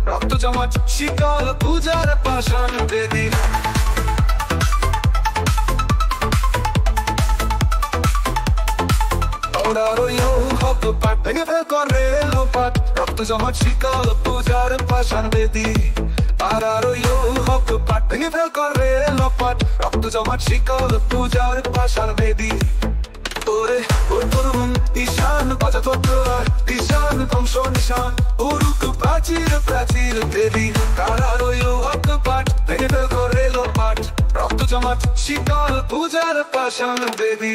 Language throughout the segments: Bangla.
রক্ত জমাট শীতল পূজার পাষাণ বেদী হকপাট ভেঙে ফেল করে লোপাট রক্ত জমাট শীতল পূজার পাষাণ বেদী হকপাট ভেঙে ফেল করে লোপাট রক্ত জমাট শীতল পূজার পাষাণ বেদী ওরে তরুণ ঈশান বাজা তত্ত্বার ঈশান ধ্বংস নিশান উরুক প্রাচীর প্রাচীর দেবী কারা রইল হকপাট ভেঙে ফেল করে লোপাট রক্ত জমাট শীতল পূজার পাষাণ বেদী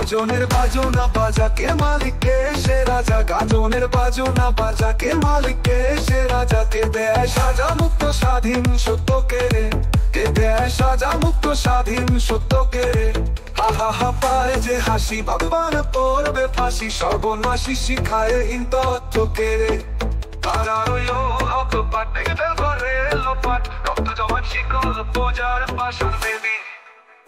গাজনের বাজনা বাজা কে মালিককে সে রাজা গাজনের বাজনা বাজা কে মালিককে সে রাজা কে দেয় সাজা মুক্ত স্বাধীন সত্য কে রে কে দেয় সাজা মুক্ত স্বাধীন সত্য কে রে হা হা হা পায় যে হাসি ভগবান পড়বে ফাঁসি সর্বনাশী শিখায় হীন তত্ত্ব কে রে কারা রইল হকপাট ভেঙে ফেল করে লোপাট রক্ত জমাট শীতল পূজার পাষাণ বেদী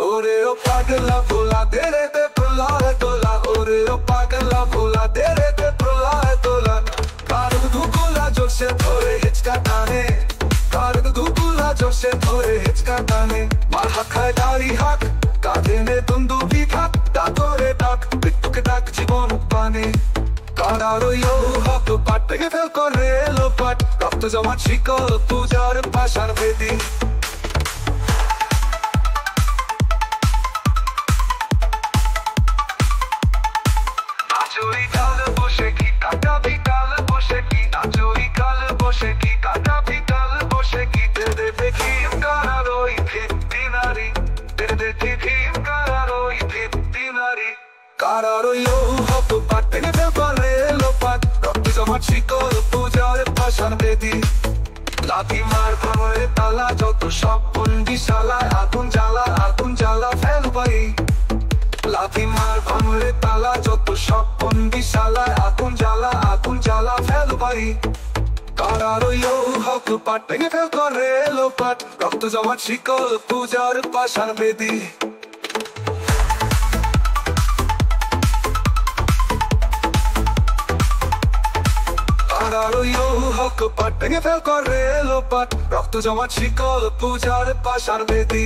ওরে ও পাগলা ভোলা তেরে তে প্রলয় তোলা ওরে ও পাগলা ভোলা তেরে তে প্রলয় তোলা কারুক ধুকুলা জোরসে ধরে হিচকা টানে কারুক ধুকুলা জোরসে ধরে হিচকা টানে মার হাক খায় দাড়ি হাক কাঁধে নে দুন্দুবি থাক ডাকরে ডাক মৃত্যুকে ডাক জীবন পানে কারা রইল হকপাট ভেঙে ফেল করে লোপাট রক্ত জমাট শীতল পূজার পাষাণ বেদী কারা রইল হকপাট ভেঙে ফেল করে লোপাট রক্ত জমাট শীতল পূজার পাষাণ বেদী লাথি মার ভাঙলে তালা যত সব বন্দিশালায় আগুন জ্বালা ফেল ভাই লাথি মার ভাঙলে তালা যত সব বন্দিশালায় আগুন জ্বালা ফেল ভাই কারা রইল হকপাট ভেঙে ফেল করে লোপাট রক্ত জমাট শীতল পূজার পাষাণ বেদী হকপাট ভেঙে ফেল করে লোপাট রক্ত জমাট শীতল পূজার পাষাণ বেদী